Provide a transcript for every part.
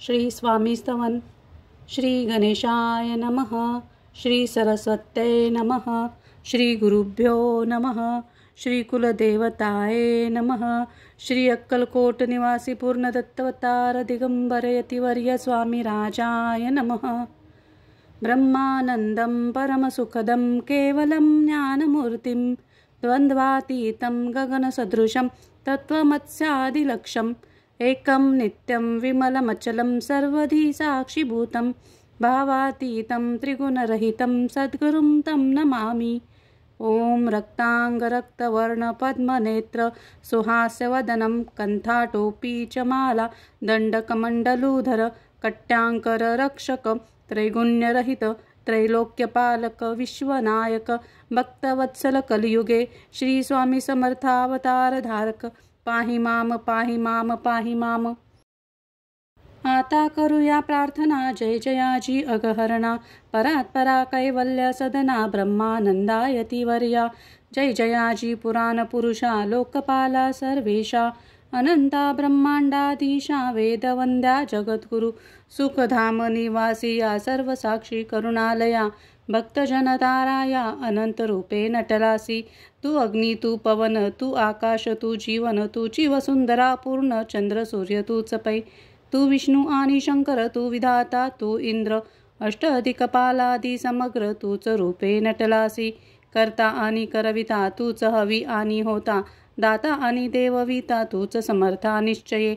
श्री स्वामी स्तवन. श्री गणेशाय नमः. श्री सरस्वत्यै नमः. श्री गुरुभ्यो नमः. श्री कुलदेवताये नमः. श्री अक्कलकोट निवासी पूर्ण दत्तावतार दिगंबर यतिवर्य स्वामी राजाय नमः. ब्रह्मानंदं परमसुखदं केवलं ज्ञानमूर्तिं द्वन्द्वातीतं गगनसदृशं तत्त्वमस्यादिलक्ष्यम् एकं नित्यं विमलमचलं सर्वधी साक्षिभूतं भावातीतं त्रिगुणरहितं सद्गुरुं तं नमामि. ॐ रक्ताङ्गरक्तवर्णपद्मनेत्र सुहास्यवदनं कण्ठाटोपी च माला दण्डकमण्डलूधर कट्याङ्कररक्षक त्रैगुण्यरहित त्रैलोक्यपालक विश्वनायक भक्तवत्सल कलियुगे श्री स्वामी समर्थावतारधारक पाहि माम पाहि माम पाहि माम. आता करूया प्रार्थना. जय जयाजी अगहरणा परात्परा कैवल्य सदना ब्रह्मानंदायतिवर्या. जय जयाजी पुराण पुरुषा लोकपाला सर्वेशा अनंता ब्रह्मांडाधीशा वेदवंद्या जगद्गुरु सुखधाम निवासी या सर्वसाक्षी करुणालया भक्तजनताराया अनंत रूपे नटलासी. तू अग्नी तू पवन तू आकाश तू जीवन तूची वसुंधरा पूर्ण चंद्र सूर्य तूच पै. तू विष्णू आणि शंकर तू विधाता तू इंद्र अष्टदिक्पालादी समग्र तूच रूपे नटलासी. करता आणि करविता तूच हवी आणि होता दाता आणि देवविता तूच समर्था निश्चये.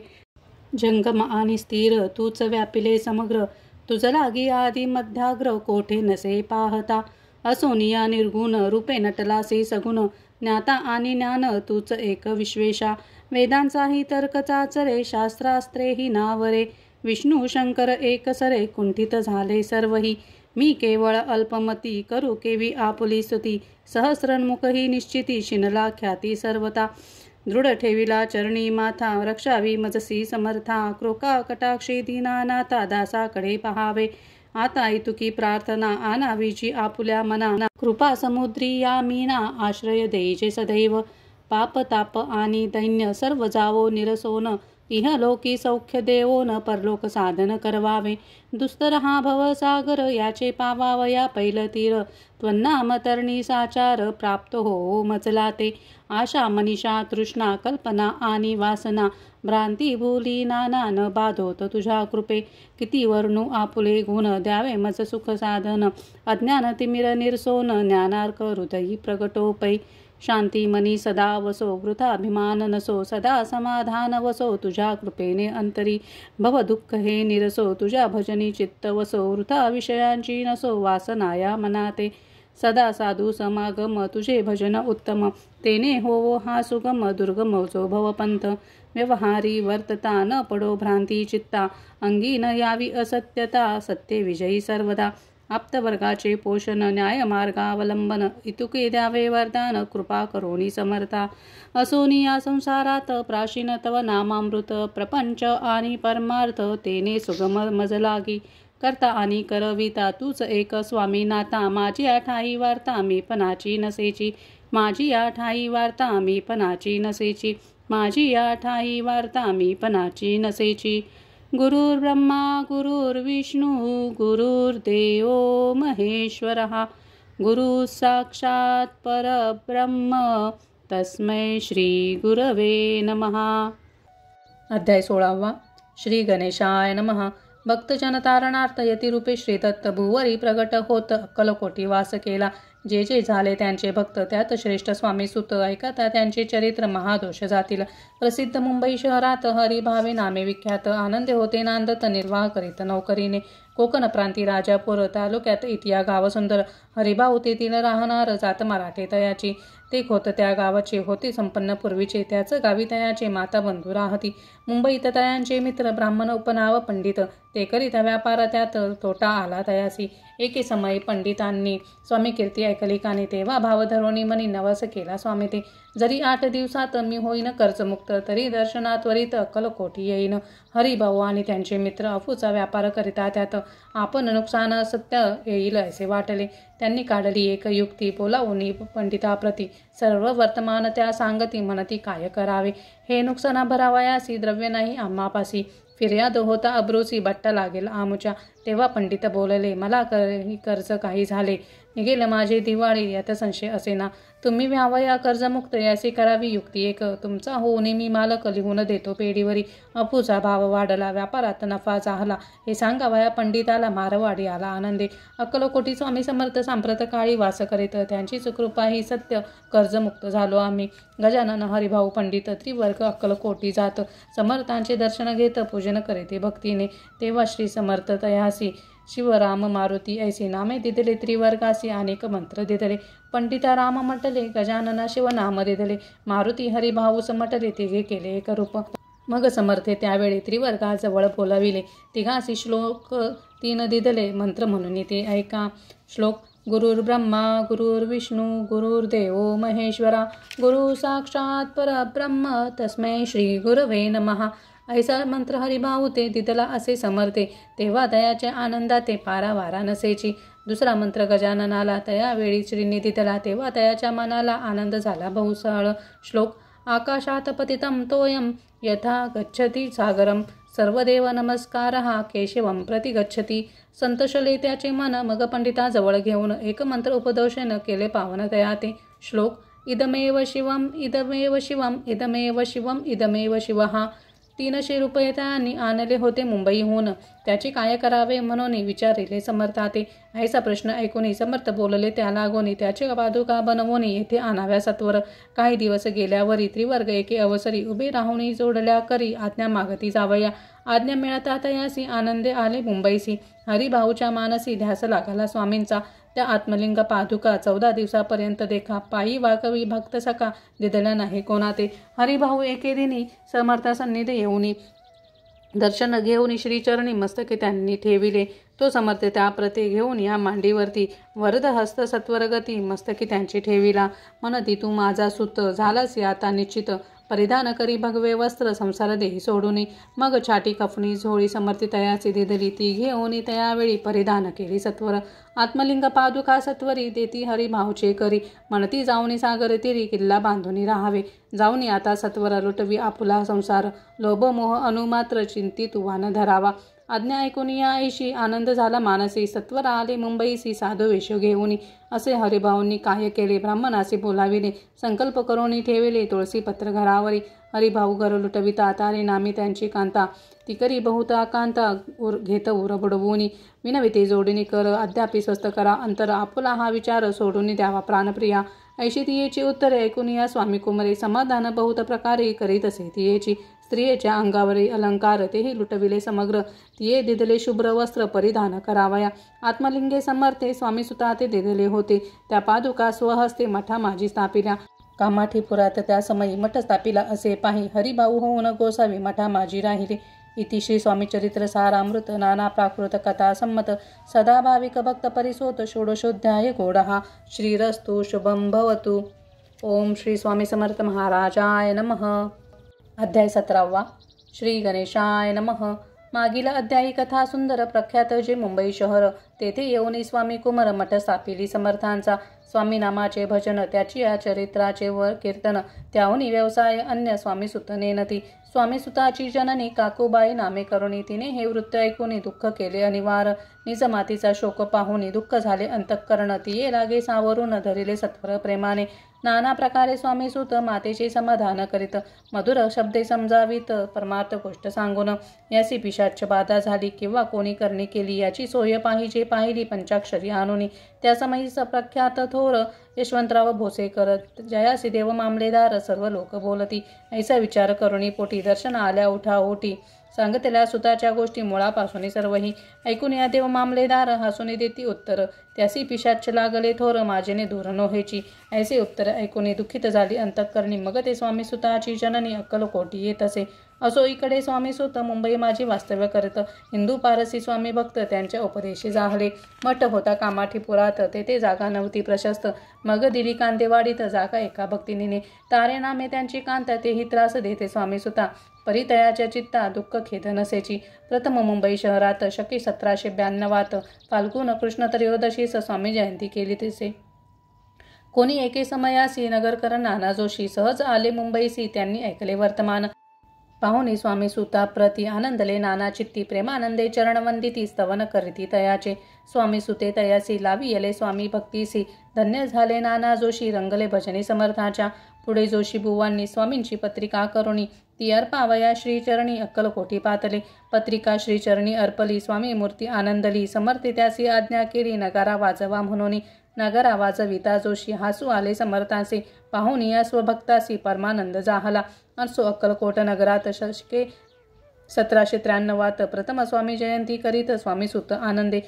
जंगम आणि स्थिर तूच व्यापिले समग्र तुझ लागी आदी मध्याग्र कोठे नसे पाहता. असोनिया निर्गुण रूपे नटलासे सगुण ज्ञाता आणि ज्ञान तूच एक विश्वेशा. वेदांचाही तर्क चाचरे शास्त्रास्त्रेही नावरे विष्णू शंकर एक सरे कुंठित झाले सर्वही. मी केवळ अल्पमती करू केवी आपुली स्तुती सहस्रन्मुख ही निश्चिती शिनला ख्याती सर्वता. दृढ ठेविला चरणी माथा रक्षावी मजसी समर्था कृपा कटाक्षी दीनानाथा दासाकडे पहावे. आता इतुकी प्रार्थना आनावीची आपुल्या मना कृपा समुद्री या मीना आश्रय देईचे सदैव. पाप ताप आणि दैन्य सर्व जावो निरसोन इहलोकी सौख्य देवोन परलोक साधन करवावे. दुस्तर हा भवसागर याचे पावावया पैल तीर त्वन्नाम तरणी साचार प्राप्त हो मजला ते. आशा मनीषा तृष्णा कल्पना आणि वासना भ्रांती भूली नाना न बाधोत तुझ्या कृपे. किती वर्णू आपुले गुण द्यावे मज सुख साधन अज्ञान तिमिर निरसोन ज्ञानार्क हृदयी प्रगटोपै. शांती मनी सदा वसो वृथाभिमान नसो सदा समाधान वसो तुझ्या कृपेने अंतरी. भव दुःख हे निरसो तुझ्या भजनी चित्त वसो वृथा विषयांची नसो वासनाया मनाते. सदा साधू समागम तुझे भजन उत्तम तेने होवो हा सुगम दुर्गम जो भवपंथ. व्यवहारी वर्तता न पडो भ्रांती चित्ता अंगी न यावी असत्यता सत्य विजयी सर्वदा. आप्तवर्गाचे पोषण न्यायमार्गावलंबन इतुके द्यावे वरदान कृपा करोनी समर्था. असोनी या संसारात प्राचीन तव नामामृत प्रपंच आणि परमार्थ तेने सुगम मज लागी. करता आणि करविता तूच एक स्वामीनाथा माझी ठाई वार्ता मी पणाची नसेची माझी ठाई वार्ता मी पणाची नसेची माझी ठाई वार्ता मी पणाची नसेची. गुरुर्ब्रह्मा गुरुर्विष्णू गुरुर्देव महेश्वरः गुरु साक्षात परब्रह्म तस्मै श्री गुरवे नमः. अध्याय 16. श्री गणेशाय नमः. भक्तजनतारणार्थ यतिरूपे श्री दत्त भुवरी प्रगट होत अक्कलकोटी वास केला. जे जे झाले त्यांचे भक्त त्यात श्रेष्ठ स्वामी सुत ऐकता त्यांचे चरित्र महादोष जातील. प्रसिद्ध मुंबई शहरात हरिभावे नामे विख्यात आनंदे होते नांदत निर्वाह करीत नौकरीने. कोकण प्रांती राजापूर तालुक्यात इतिया गाव सुंदर हरिभाऊ तेथील राहणार जात मराठे तयाची. ते खोत त्या गावाचे होते संपन्न पूर्वीचे त्याच गावी तयाचे माता बंधू राहती. मुंबईत तयांचे मित्र ब्राह्मण उपनाव पंडित ते करीत व्यापार त्यात तोटा आला तयासी. एके समयी पंडितांनी स्वामी कीर्ती ऐकली कानी तेव्हा भावधरोनी मनी नवस केला स्वामी ते. जरी 8 दिवसात मी होईन कर्जमुक्त तरी दर्शनात्वरित अक्कलकोटी येईन. हरिभाऊ आणि त्यांचे मित्र अफूचा व्यापार करिता त्यात आपण नुकसान सत्य येईल असे वाटले. त्यांनी काढली एक युक्ती बोलावून पंडिताप्रती सर्व वर्तमान त्या सांगती म्हणती काय करावे. हे नुकसान भरावयासी द्रव्य नाही आम्हापासी फिर्याद होता अब्रूची बट्टा लागेल आमुच्या. तेव्हा पंडित बोलले, मला कर्ज काही झाले, निघेल माझी दिवाळी, यात संशय असेना. तुम्ही व्हावया कर्जमुक्त, याची करावी युक्ती एक. तुमचा होऊन मी मालक लिहून देतो पेढीवरी. अफूचा भाव वाढला, व्यापारात नफा झाला, हे सांगावया पंडिताला. मारवाडी आला आनंदे. अक्कलकोटी स्वामी समर्थ सांप्रत काळी वास करीत, त्यांचीच कृपा ही सत्य, कर्जमुक्त झालो आम्ही. गजानन हरिभाऊ पंडित त्रिवर्ग अक्कलकोटी जात, समर्थांचे दर्शन घेत पूजन करीते भक्तीने. तेव्हा श्री समर्थ तयासी शिवराम मारुती ऐसे नामे दिदले, त्रिवर्गासी अनेक मंत्र दिदले. पंडिता राम म्हटले, गजानना शिवनाम दिदले, मारुती हरिभाऊस म्हटले, तिघे केले एक रूप. मग समर्थे त्यावेळी त्रिवर्गाजवळ बोलाविले, तिघासी श्लोक 3 दिदले, मंत्र म्हणून ते ऐका. श्लोक: गुरुर्ब्रह्मा गुरुर्विष्णू गुरुर्देवो महेश्वरा, गुरु साक्षात परब्रह्म तस्मै श्री गुरवे नमः. ऐसा मंत्र हरिभाऊ ते दिदला असे समर्थे. तेव्हा दयाच्या आनंदात ते पारावारा नसेची. दुसरा मंत्र गजाननाला त्यावेळी श्रींनी दिदला. तेव्हा दयाच्या मनाला आनंद झाला बहुसळ. श्लोक: आकाशात पतितं तोयम यथा गच्छति सागरम, सर्वदेव नमस्कारः केशवं प्रति गच्छति. संतोषले त्याचे मन, मग पंडिताजवळ घेऊन एक मंत्र उपदेशन केले पावन तयाते. श्लोक: इदमेव शिवम इदमेव शिवम इदमेव शिवम इदमेव शिवः. 300 रुपये त्यांनी आणले होते मुंबईहून. त्याचे काय करावे म्हणून विचारिले समर्थाते. ऐसा प्रश्न ऐकून समर्थ बोलले त्या लागोनी, त्याचे पादुका बनवून येथे आणाव्या सत्वर. काही दिवस गेल्यावरी त्रिवर्ग एके अवसरी उभे राहून जोडल्या करी आज्ञा मागती जावया. आज्ञा मिळता तयासी आनंदे आले मुंबईसी. हरिभाऊच्या मानसी ध्यास लागला स्वामींचा. त्या आत्मलिंग पादुका 14 दिवसापर्यंत देखा. पायी वाकवी भक्त सका, दिदल्या नाही कोणाते. हरिभाऊ एके दिनी समर्थ सन्निधी येऊनी दर्शन घेऊन श्रीचरणी मस्तके त्यांनी ठेविले. तो समर्थ त्या प्रते घेऊन या मांडीवरती वरद हस्त सत्वरगती मस्तकी त्यांची ठेविला. म्हणती, तू माझा सुत झालास आता निश्चित. परिधान करी भगवे वस्त्र संसार देही सोडून. मग छाटी कफनी झोळी समर्थी तयाची दिदली. ती घेऊन त्यावेळी परिधान केली सत्वर. आत्मलिंग पादुका सत्वरी देती हरिभाऊचे करी. म्हणती, जाऊनी सागर तिरी किल्ला बांधून राहावे. जाऊनी आता सत्वर लुटवी आपुला संसार. लोभ मोह अनुमात्र चिंती तुवान धरावा. आज्ञा ऐकून या ऐशी आनंद झाला मानसी. सत्वर आले मुंबईसी साधू वेश घेऊन. असे हरिभाऊंनी काय केले, ब्राह्मणासी बोलाविले. संकल्प करून ठेविले तुळसी पत्र घरावरी. हरिभाऊ घर लुटविता तारे नामी त्यांची कांता. ती करी बहुता कांता घेत उर बुडवून. विनविते जोडणी कर अद्यापि स्वस्त करा अंतर. आपुला हा विचार सोडून द्यावा प्राणप्रिया. ऐशी तियेची उत्तरे ऐकून या स्वामी कुमरे. समाधान बहुत प्रकारे करीत असे तियेची. स्त्रियेच्या अंगावरील अलंकार तेही लुटविले समग्र. तिये दिदले शुभ्र वस्त्र परिधान करावया. आत्मलिंगे समर्थे स्वामी सुता ते दिदले होते. त्या पादुका स्वहस्ते मठा माझी स्थापिल्या. कामाठीपुरात त्या समयी मठ स्थापिला असे पाही. हरिभाऊ होऊन गोसावी मठा माझी राहिले. इति श्री स्वामी चरित्र सारामृत नाना प्राकृत कथा संमत सदा भाविक भक्त परिसोत षोडशोध्याय गोडहा. श्रीरस्तु शुभं भवतु. ओम श्री स्वामी समर्थ महाराजाय नमः. अध्याय 17. श्री गणेशाय नमः. मागील अध्यायी कथा सुंदर प्रख्यात जे मुंबई शहर. तेथे येऊन स्वामी कुमार मठ स्थापिली समर्थांचा. स्वामी नामाचे भजन, त्याची या चरित्राचे व कीर्तन, त्याहून व्यवसाय अन्य स्वामी सुत नेनती. स्वामी सुताची जननी काकूबाई नामे करुणी. तिने हे वृत्त ऐकून दुःख केले अनिवार. निज मातीचा शोक पाहून दुःख झाले अंतःकरण. तिये लागे सावरून धरिले सत्वर प्रेमाने. नाना प्रकारे स्वामी सुत मातेचे समाधान करीत. मधुर शब्दे समजावीत परमार्थ गोष्ट सांगून. याची पिशाच बाधा झाली किंवा कोणी करणी केली याची सोय पाहिली पंचाक्षरी आणून. त्या समयी प्रख्यात थोर यशवंतराव भोसेकर, जयासी देव मामलेदार सर्व लोक बोलती. ऐसा विचार करुणी पोटी दर्शन आल्या उठा ओटी. सांगतल्या सुताच्या गोष्टी मुळापासून सर्वही. ऐकून या देव मामलेदार हसून देती उत्तर. त्यासी पिशाच लागले थोर माझेने दूर नोहेची. ऐसे उत्तर ऐकून दुःखित झाली अंतःकरणी. मग ते स्वामी सुताची जननी अक्कलकोटी येत असे. असो इकडे स्वामी सुत मुंबई माझी वास्तव्य करत. हिंदू पारसी स्वामी भक्त त्यांच्या उपदेशी जाहले. मठ होता कामाठीपुरात, तेथे जागा नव्हती प्रशस्त. मग दिली कांदेवाडीत जागा एका भक्तिनीने. तारे नामे त्यांची कांत, तेही त्रास देते स्वामी सुता. परितयाच्या चित्ता दुःख खेद नसेची. प्रथम मुंबई शहरात शके 1792 फाल्गुन कृष्ण त्रयोदशीस स्वामी जयंती केली तसे. कोणी एके समयासी नगरकर नाना जोशी सहज आले मुंबईसी. त्यांनी ऐकले वर्तमान. पाहुणी स्वामी सुता प्रति आनंदले नाना चित्ती प्रेमानंदे चरणवंदिती स्तवन करीती तयाचे स्वामी सुते तयासी लावी येले स्वामी भक्तीसी धन्य झाले नाना जोशी रंगले भजनी समर्थाच्या पुढे जोशी बुवांनी स्वामींची पत्रिका करुणी ती अर्पावया श्रीचरणी अक्कलकोटी पातले पत्रिका श्रीचरणी अर्पली स्वामी मूर्ती आनंदली समर्थे त्यासी आज्ञा केली नगारा वाजवा म्हणून नगारा वाजविता जोशी हासू आले समर्थांचे पाहुणी या स्वभक्तासी परमानंद जाहला असो अक्कलकोट नगरात शके 1793 प्रथम स्वामी जयंती करीत स्वामी सुत आनंदे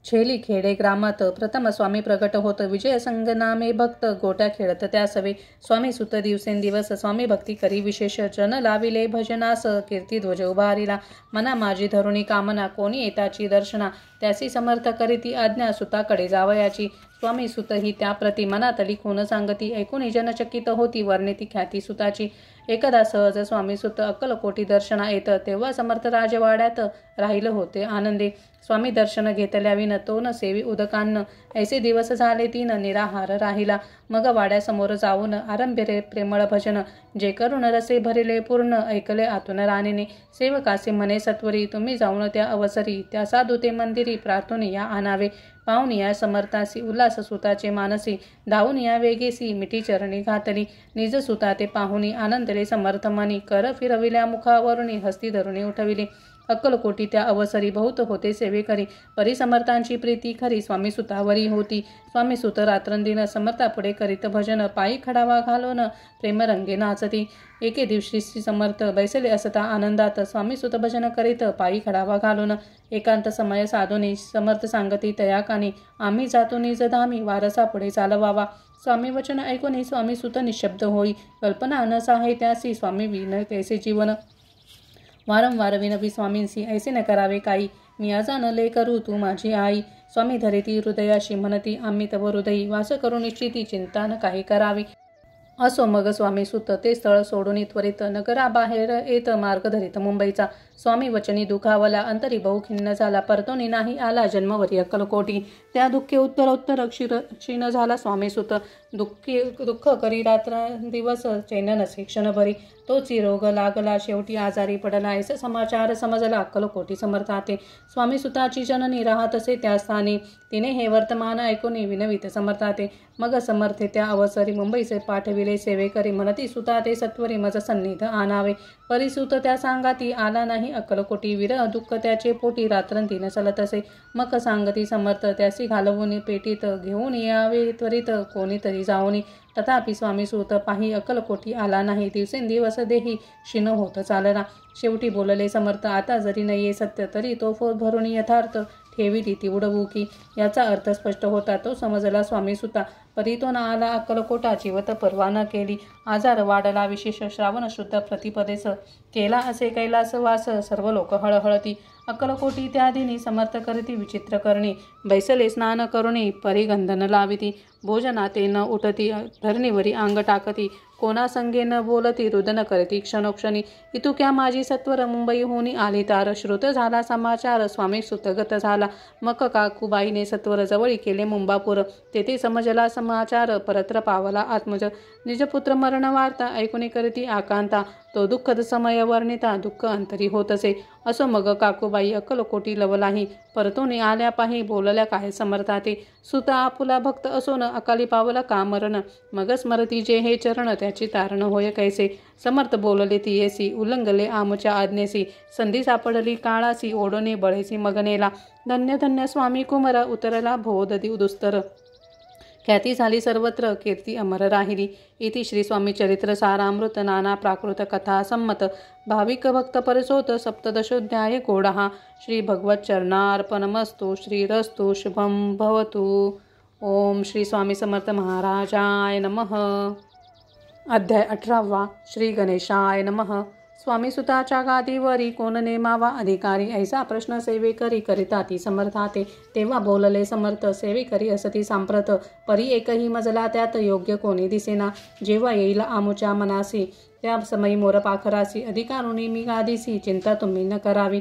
छेली खेडे ग्रामात प्रथम स्वामी प्रगट होत विजय संगनामे भक्त गोट्या खेळत त्या सवे स्वामी सुत दिवसेंदिवस स्वामी भक्ती करी विशेष जन लाविले भजनास कीर्ती ध्वज उभारिला मना माझी धरुणी कामना कोणी येताची दर्शना त्यासी समर्थ करीती आज्ञा सुताकडे जावयाची स्वामी सुत ही त्याप्रती मनातली खून सांगती ऐकून जनचकित होती वर्णिती ख्याती सुताची एकदा सहज स्वामी सुत अक्कलकोटी दर्शना येत तेव्हा समर्थ राजवाड्यात राहिलं होते आनंदे स्वामी दर्शन घेतल्याविन तो न सेवी उदकान्न ऐसे दिवस झाले तीन निराहार राहिला मग वाड्यासमोर जाऊन आरंभ्य प्रेमळ भजन जे करून रसे भरिले पूर्ण ऐकले आतून राणीने सेवकासे म्हणे सत्वरी तुम्ही जाऊन त्या अवसरी त्या साधू ते मंदिरी प्रार्थून या आणावे पाहून या समर्थासी उल्हास सुताचे मानसी धावून या वेगेसी मिठी चरणी घातली निज सुता ते पाहुणी आनंदले समर्थमनी कर फिरविल्या मुखावरुणी हस्ती धरुणी उठविली अक्कलकोटी त्या अवसरी बहुत होते सेवेकरी परिसमर्थांची प्रीती खरी स्वामी सुतावरी होती स्वामी सुत रात्रंदिन समर्थापुढे करीत भजन पायी खडावा घालून प्रेमरंगे नाचती एके दिवशी श्री समर्थ बैसले असता आनंदात स्वामी सुत भजन करीत पायी खडावा घालून एकांत समय साधुनी समर्थ सांगती तयाकानी आम्ही जातो निज धामी वारसा पुढे चालवावा स्वामी वचन ऐकून स्वामी सुत निशब्द होई कल्पना न साहे त्यासी स्वामी विन कैसे जीवन वारंवार विनवी स्वामींसी ऐसे न करावे काही मी अजान ले करू तू माझी आई स्वामी धरिती हृदयाशी म्हणती आम्ही तव हृदयी वास करू निश्चिती चिंता न काही करावी असो मग स्वामी सुत ते स्थळ सोडून त्वरित नगराबाहेर येत मार्ग धरित मुंबईचा स्वामी वचनी दुखावला अंतरी बहु खिन्न झाला परतोनी नाही आला जन्मवरी अक्कलकोटी त्या दुःखे उत्तरोत्तर क्षीण झाला स्वामी सुत दुःख करी रात्र दिवस चैन नसे क्षणभरी तोची रोग लागला शेवटी आजारी पडला ऐसा समाचार समजला अक्कलकोटी समर्थाते स्वामी सुताची जननी राहत असे त्या स्थानी तिने हे वर्तमान ऐकून विनवित समर्थाते मग समर्थे त्या अवसरी मुंबईचे पाठविले सेवेकरी म्हणती सुताते सत्वरी मज सन्निध आणावे परिसुत त्या सांगाती आला नाही अक्कलकोटी विरह दुःख त्याचे पोटी रात्रंतीन चलत असे मग सांगती समर्थ त्यासी घालवून पेटीत घेऊन यावे त्वरित कोणीतरी जाऊनी तथापि स्वामी सुत पाही अक्कलकोटी आला नाही दिवसेंदिवस देही क्षीण होत चालला शेवटी बोलले समर्थ आता जरी नाहीये सत्य तरी तो फोत भरून यथार्थ ठेवी ती उडवू की याचा अर्थ स्पष्ट होता तो समजला स्वामी सुता परी तो न आला अक्कलकोटा जिवत परवाना केली आजार वाढला विशेष श्रावण शुद्ध प्रतिपदेस केला असे कैलास वास सर्व लोक हळहळती अक्कलकोटी त्या दिनी समर्थ करती विचित्र करणी बैसले स्नान करुणी परिगंधन लाविती भोजनाते न उठती धरणीवरी अंग टाकती कोणा संगे न बोलती रुदन करती क्षणोक्षणी इतुक्या माझी सत्वर मुंबई होनी आली तार श्रुत झाला समाचार स्वामी सुतगत झाला मग काकूबाईने सत्वर जवळी केले मुंबापूर तेथे समजला समाचार परत्र पावला आत्मज निजपुत्र मरण वार्ता ऐकुनी करती आकांता तो दुःखद समय वर्णिता दुःख अंतरी होत असे असो मग काकूबाई अक्कलकोटी लवलाही परतून आल्या पाही बोलल्या काय समर्थाते सुता आपुला भक्त असोन अकाली पावला का मरण मग स्मरती जे हे चरण त्याची तारण होय कैसे समर्थ बोलले ती येसी उल्लंघले आमच्या आज्ञेसी संधी सापडली काळासी ओढणे बळेसी मगनेला धन्य धन्य स्वामी कुमरा उतरला भोददी दुस्तर ख्याती झाली सर्वत्र कीर्ती अमर राहिली इति श्री स्वामी चरित्र सारामृत नाना प्राकृत कथा संमत भाविक भक्त परसोत सप्तदशोध्याय गोडहा श्री भगवत चरणार्पणमस्तु श्रीरस्तु शुभम भवतु ओम श्री स्वामी समर्थ महाराजाय नमः अध्याय 18 श्री गणेशाय नमः स्वामी सुताच्या गादीवरी कोण नेमावा अधिकारी ऐसा प्रश्न सेवेकरी करिता ती समर्थाते तेव्हा बोलले समर्थ सेवेकरी असती सांप्रत परी एकही मजला त्यात योग्य कोणी दिसेना जेव्हा येईल आमुच्या मनासी त्या समयी मोर पाखरासी अधिकारुणी मी गादीसी चिंता तुम्ही न करावी